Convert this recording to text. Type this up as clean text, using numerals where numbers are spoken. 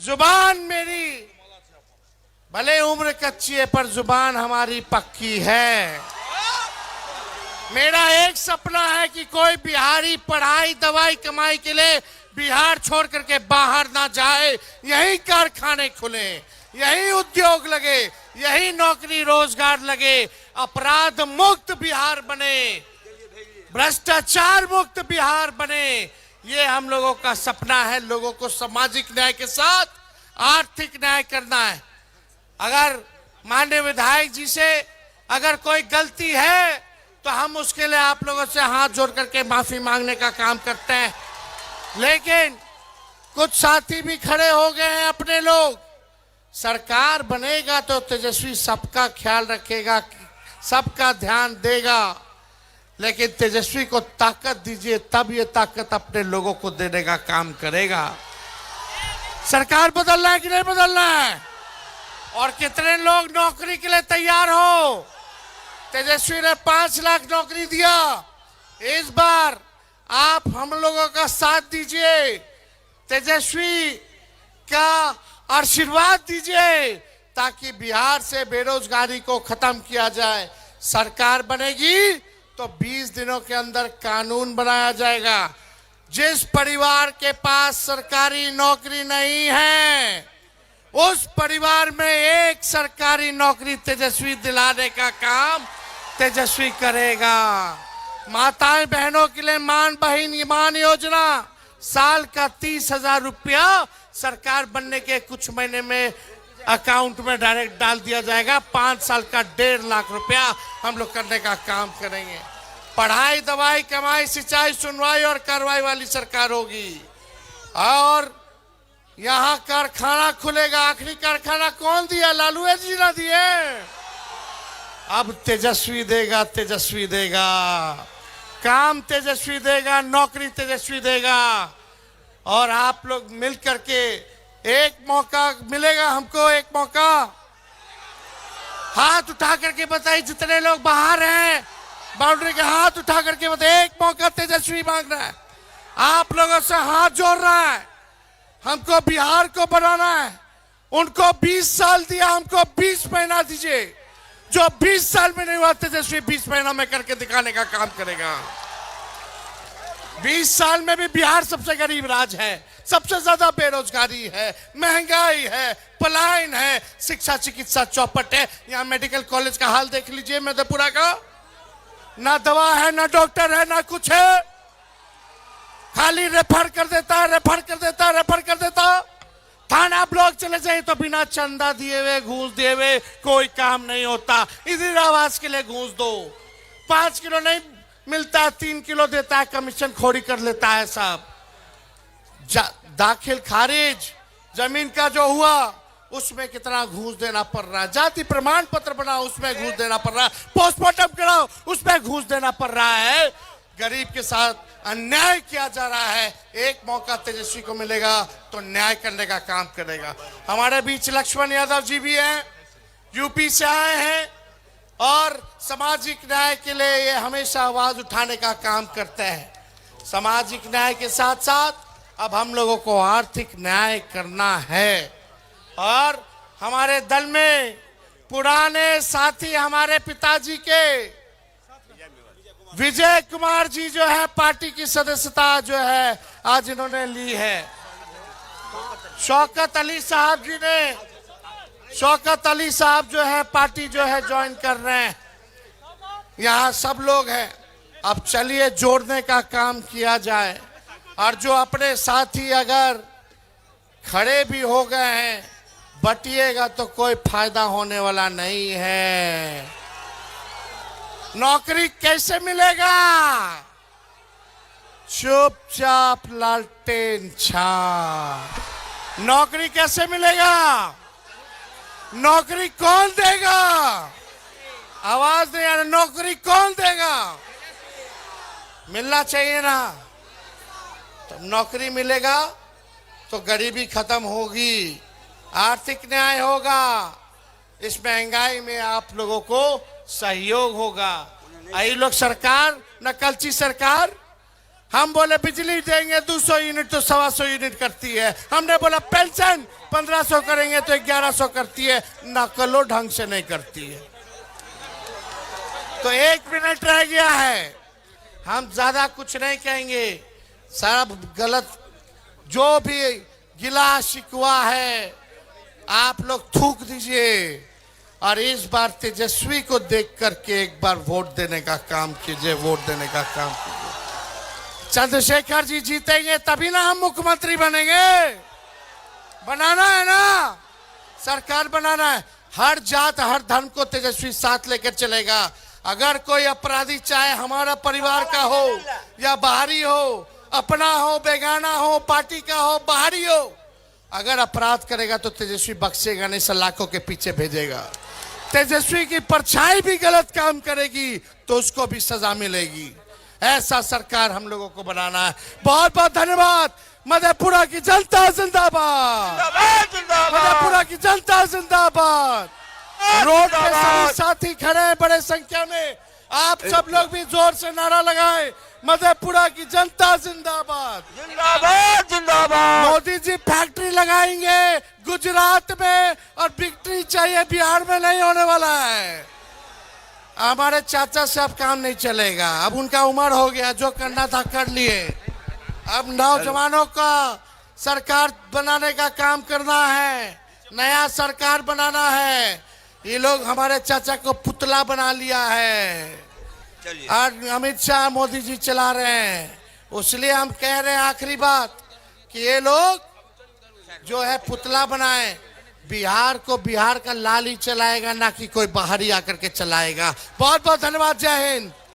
जुबान मेरी भले उम्र कच्ची है पर जुबान हमारी पक्की है। मेरा एक सपना है कि कोई बिहारी पढ़ाई दवाई कमाई के लिए बिहार छोड़ करके बाहर ना जाए, यही कारखाने खुले, यही उद्योग लगे, यही नौकरी रोजगार लगे, अपराध मुक्त बिहार बने, भ्रष्टाचार मुक्त बिहार बने। ये हम लोगों का सपना है। लोगों को सामाजिक न्याय के साथ आर्थिक न्याय करना है। अगर माननीय विधायक जी से अगर कोई गलती है तो हम उसके लिए आप लोगों से हाथ जोड़ करके माफी मांगने का काम करते हैं। लेकिन कुछ साथी भी खड़े हो गए हैं अपने लोग। सरकार बनेगा तो तेजस्वी सबका ख्याल रखेगा, सबका ध्यान देगा, लेकिन तेजस्वी को ताकत दीजिए तब ये ताकत अपने लोगों को देने का काम करेगा। सरकार बदलना है कि नहीं बदलना है? और कितने लोग नौकरी के लिए तैयार हो? तेजस्वी ने 5 लाख नौकरी दिया। इस बार आप हम लोगों का साथ दीजिए, तेजस्वी का आशीर्वाद दीजिए ताकि बिहार से बेरोजगारी को खत्म किया जाए। सरकार बनेगी तो 20 दिनों के अंदर कानून बनाया जाएगा। जिस परिवार के पास सरकारी नौकरी नहीं है उस परिवार में एक सरकारी नौकरी तेजस्वी दिलाने का काम तेजस्वी करेगा। माताएं बहनों के लिए मान योजना साल का 30,000 रुपया सरकार बनने के कुछ महीने में अकाउंट में डायरेक्ट डाल दिया जाएगा। 5 साल का 1.5 लाख रुपया हम लोग करने का काम करेंगे। पढ़ाई दवाई कमाई सिंचाई सुनवाई और कार्रवाई वाली सरकार होगी। और यहाँ कारखाना खुलेगा। आखिरी कारखाना कौन दिया? लालू जी ना दिए। अब तेजस्वी देगा, तेजस्वी देगा, काम तेजस्वी देगा, नौकरी तेजस्वी देगा। और आप लोग मिल करके एक मौका मिलेगा हमको, एक मौका। हाथ उठा करके बताइए जितने लोग बाहर हैं बाउंड्री के, हाथ उठा करके बताइए एक मौका तेजस्वी मांग रहा है। आप लोगों से हाथ जोड़ रहा है। हमको बिहार को बनाना है। उनको 20 साल दिया, हमको 20 महीना दीजिए। जो 20 साल में नहीं हुआ तेजस्वी 20 महीना में करके दिखाने का काम करेगा। 20 साल में भी बिहार सबसे गरीब राज्य है, सबसे ज्यादा बेरोजगारी है, महंगाई है, पलायन है, शिक्षा चिकित्सा चौपट है। यहाँ मेडिकल कॉलेज का हाल देख लीजिए मधेपुरा का। ना दवा है, ना डॉक्टर है, ना कुछ है। खाली रेफर कर देता है, रेफर कर देता है, रेफर कर देता। थाना ब्लॉक चले जाए तो बिना चंदा दिए हुए, घूस दिए हुए कोई काम नहीं होता। इंदिरा आवास के लिए घूस दो, 5 किलो नहीं मिलता, 3 किलो देता है, कमीशन खोरी कर लेता है साहब। दाखिल खारिज जमीन का जो हुआ उसमें कितना घूस देना पड़ रहा है। जाति प्रमाण पत्र बनाओ उसमें घूस देना पड़ रहा है। पोस्टमार्टम कराओ उसमें घूस देना पड़ रहा है। गरीब के साथ अन्याय किया जा रहा है। एक मौका तेजस्वी को मिलेगा तो न्याय करने का काम करेगा। हमारे बीच लक्ष्मण यादव जी भी हैं, यूपी से आए हैं और सामाजिक न्याय के लिए ये हमेशा आवाज उठाने का काम करते हैं। सामाजिक न्याय के साथ साथ अब हम लोगों को आर्थिक न्याय करना है। और हमारे दल में पुराने साथी हमारे पिताजी के विजय कुमार जी जो है पार्टी की सदस्यता जो है आज इन्होंने ली है। शौकत अली साहब जी ने, शौकत अली साहब जो है पार्टी जो है ज्वाइन कर रहे हैं। यहाँ सब लोग हैं। अब चलिए जोड़ने का काम किया जाए। और जो अपने साथी अगर खड़े भी हो गए हैं बटिएगा तो कोई फायदा होने वाला नहीं है। नौकरी कैसे मिलेगा? चुपचाप लालटेन छाप। नौकरी कैसे मिलेगा? नौकरी कौन देगा? आवाज नहीं आ रही। नौकरी कौन देगा? मिलना चाहिए ना। तो नौकरी मिलेगा तो गरीबी खत्म होगी, आर्थिक न्याय होगा, इस महंगाई में आप लोगों को सहयोग होगा। आई लोग सरकार न कलची सरकार हम बोले बिजली देंगे 200 यूनिट तो 125 यूनिट करती है। हमने बोला पेंशन 1500 करेंगे तो 1100 करती है। नकलो ढंग से नहीं करती है। तो 1 मिनट रह गया है, हम ज्यादा कुछ नहीं कहेंगे। सब गलत जो भी गिला शिकवा है आप लोग थूक दीजिए और इस बार तेजस्वी को देख करके एक बार वोट देने का काम कीजिए, वोट देने का काम कीजिए। चंद्रशेखर जी जीतेंगे तभी ना हम मुख्यमंत्री बनेंगे। बनाना है ना, सरकार बनाना है। हर जात हर धर्म को तेजस्वी साथ लेकर चलेगा। अगर कोई अपराधी चाहे हमारा परिवार का हो या बाहरी हो, अपना हो बेगाना हो, पार्टी का हो बाहरी हो, अगर अपराध करेगा तो तेजस्वी बख्शेगा नहीं, सलाखों के पीछे भेजेगा। तेजस्वी की परछाई भी गलत काम करेगी तो उसको भी सजा मिलेगी। ऐसा सरकार हम लोगों को बनाना है। बहुत बहुत धन्यवाद। मधेपुरा की जनता जिंदाबाद, मधेपुरा की जनता जिंदाबाद। रोड पे सभी साथी खड़े हैं बड़े संख्या में, आप सब लोग भी जोर से नारा लगाएं, मधेपुरा की जनता जिंदाबाद, जिंदाबाद जिंदाबाद। मोदी जी फैक्ट्री लगाएंगे गुजरात में और विक्ट्री चाहिए बिहार में नहीं होने वाला है। हमारे चाचा से अब काम नहीं चलेगा, अब उनका उम्र हो गया, जो करना था कर लिए। अब नौजवानों का सरकार बनाने का काम करना है, नया सरकार बनाना है। ये लोग हमारे चाचा को पुतला बना लिया है और अमित शाह मोदी जी चला रहे हैं। इसलिए हम कह रहे हैं आखिरी बात कि ये लोग जो है पुतला बनाए, बिहार को बिहार का लाल ही चलाएगा, ना कि कोई बाहरी आकर के चलाएगा। बहुत बहुत धन्यवाद। जय हिंद।